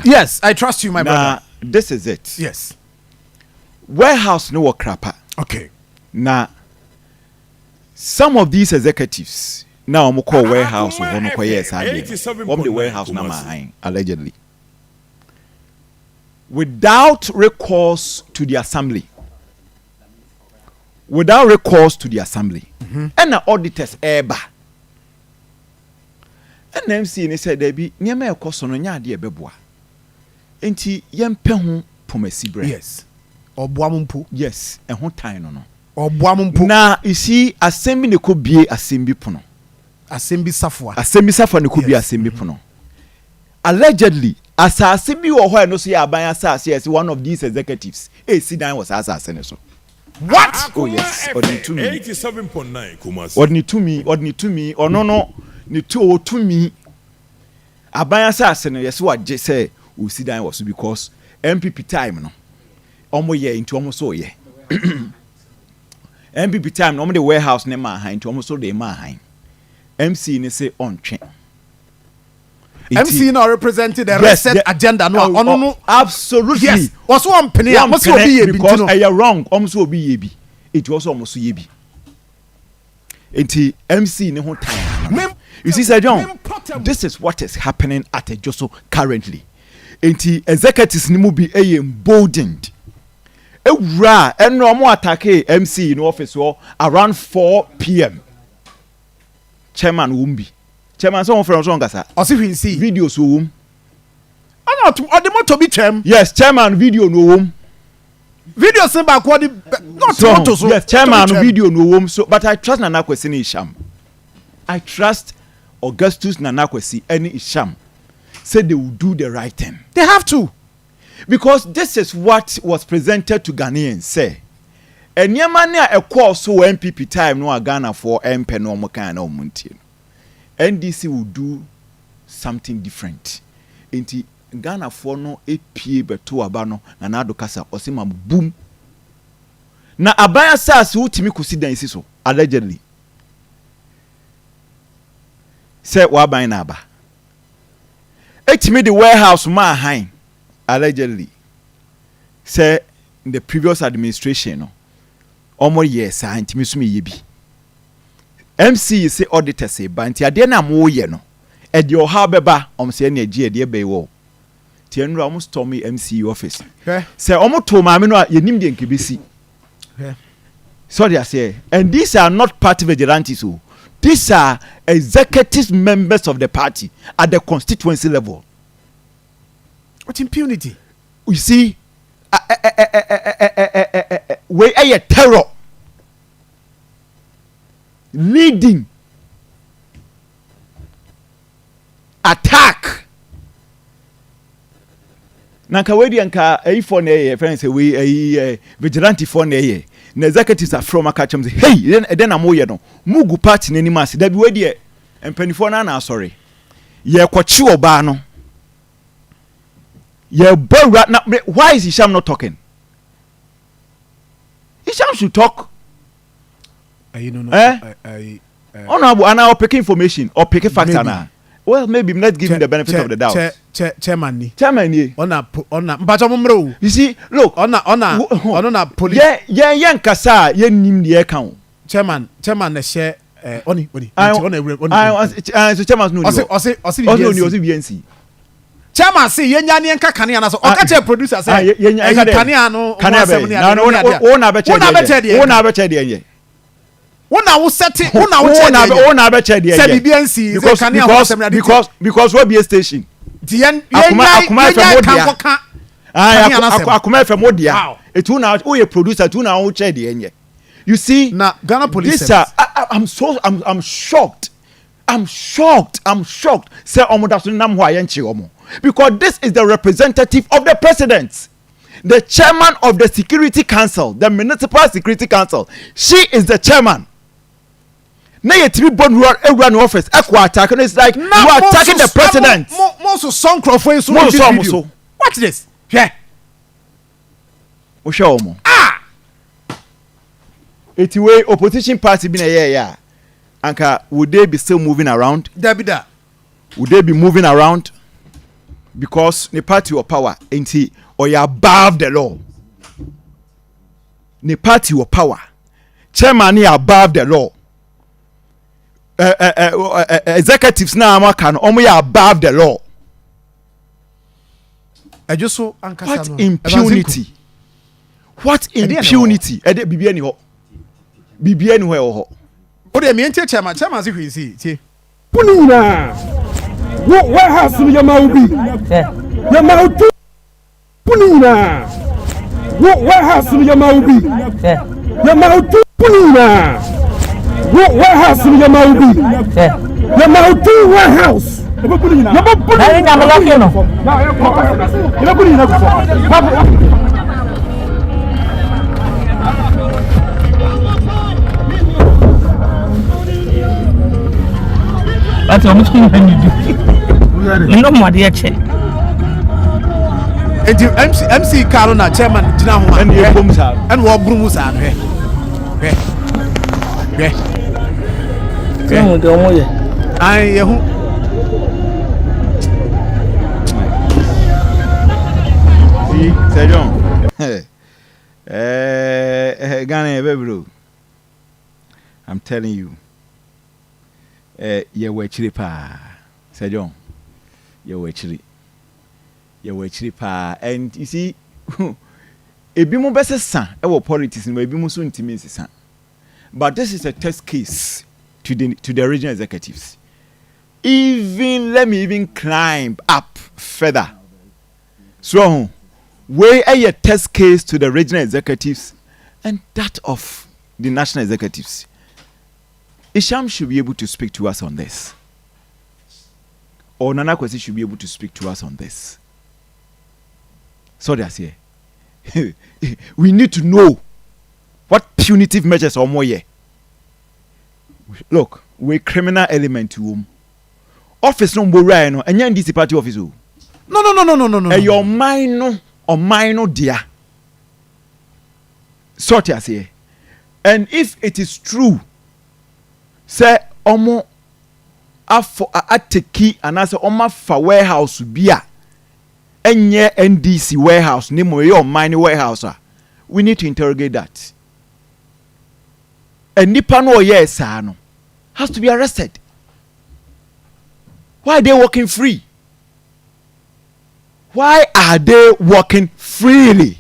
Yes, I trust you, my brother. This is it. Yes. Warehouse no crapper. Okay. Now, some of these executives now I'm call warehouse one no yes from the warehouse na mine allegedly without recourse to the assembly. And the auditors eba. And MCE said there be near me cost on nya de beboa. Enti yempe ho pomasi bre. Yes. Oboamumpu. Yes, e ho time no. Oboamumpu. Na you see assembly ne ko bie assembly pono. Assembly safwa ne ko bie assembly pono. Allegedly asase bi wo ho no so ya aban asase yes one of these executives sit down was asase ne so. What? Oh yes, ordinary to me. 87.9 Kumasi. Ordinary to me. Or no, ni to me. Abaya say no yes what just say we sit down was because MPP time no. Omo ye into omo so ye. MPP time no the warehouse ne ma ha into omo so de ma ha. MC ne say on twen. MC now represented the reset agenda no absolutely. Yes. Was one penny almost will be because I am wrong almost will be yebi. It was almost yebi. Enti MC ne ho time. You see Sir John, this is what is happening at Ejisu currently. Enti executives ni mu be emboldened. Ewura eno mo attack MC in office around 4 p.m. Chairman Wumbi. Chairman, someone from Songasa. Or see we see videos womb. Or the motor be chairman. Yes, chairman video no womb. Video send back what not so. Yes, chairman video no womb. So, but I trust Nana Kwesi ni Isham. I trust Augustus Nana Kwesi any Isham. Said they will do the right thing. They have to, because this is what was presented to Ghanaians. Say, and Yamania a course so MPP time no Ghana for MP no Mokan no Muntin. NDC will do something different. Inti Ghana for no APA beto abano na nado kasa osima boom. Na abaya sas utimi kusida insiso allegedly. Say waban na aba. Etimi the warehouse ma hein allegedly. Say in the previous administration no. Omo yes intimi sumi yebi. MCE say auditor say banti ade na mo ye no e de oha beba say na agi e de be wo ti enura omo stormy MCE office say omo to ma me no ye nim de nkebesi so they say and these are not party vigilantes so these are executive members of the party at the constituency level. What impunity? You see we a terror leading attack nanka wedi anka for na friends we vigilante for na na executives are from akachem say hey then amoye no mugu party na nimase da bi wedi empanifo na sorry ye kwachi oba no ye bora na why is Isham not talking? Isham should talk. You know, honorable, and I'll pick information or pick a factor now. Well, maybe let's give him the benefit of the doubt. Chairman, you see, look, on police. Yeah, Kasa, ye nim the account. Chairman, the share. Chairman, Chairman say yenyane enka kane na so o ka che producer say kane ano na be che de Una wo set una wo che de una be che de say BNC because we be a station Akoma FM odia etu na o ye producer tu na wo che de enye. You see na Ghana police this I'm shocked. Say omoda so nam ho ayenchi omo. Because this is the representative of the president, the chairman of the Security Council, the Municipal Security Council. She is the chairman. Now you three born run office. Attack and it's like you are attacking the president. Most song crowd so watch this. Yeah. Oshomo. It's way opposition party been a year. Anka, would they be still moving around? Dabida. Would they be moving around? because the party or power ain't he or you above the law. The party or power, chairman is above the law. Executives now can only above the law. Ejisu what impunity? What impunity? Ede bibi ani ho. Bibi ani ho. O de me enche chairman si hwisi tie. Punina. Wo warehouse ni yama ubi. Yama utu. Punina. Wo warehouse ni yama ubi. Yama utu punina. Wo warehouse ni yama ubi. Yama utu warehouse. Yama punina. Yama punina. Yama punina. That's how much you do. No more dear check. MC Carona chairman Jina ho and you boom sa and wo brumu sa hwe. No de omo ye. Ai ye hu. See, Sejon. Ghana baby. I'm telling you. Ye we chiri pa. Sejon. Ye we chiri. Ye we chiri pa. And you see, ebi mo bese san e wo politics no ebi mo so ntimi nsisan. But this is a test case to the regional executives. Even let me even climb up further. So where a test case to the regional executives and that of the national executives. Isham should be able to speak to us on this. Or Nana Kwesi should be able to speak to us on this. So that's here. We need to know what punitive measures are more here. Look, we're criminal element to whom. Office no borai no, and yan this party office. No. Your minor or minor dear. So that's here. And if it is true, say omo afo ateki anase omo fa warehouse bia enye NDC warehouse ni mo your mine warehouse we need to interrogate that. And nipa no yes no has to be arrested. Why are they working free? Why are they working freely?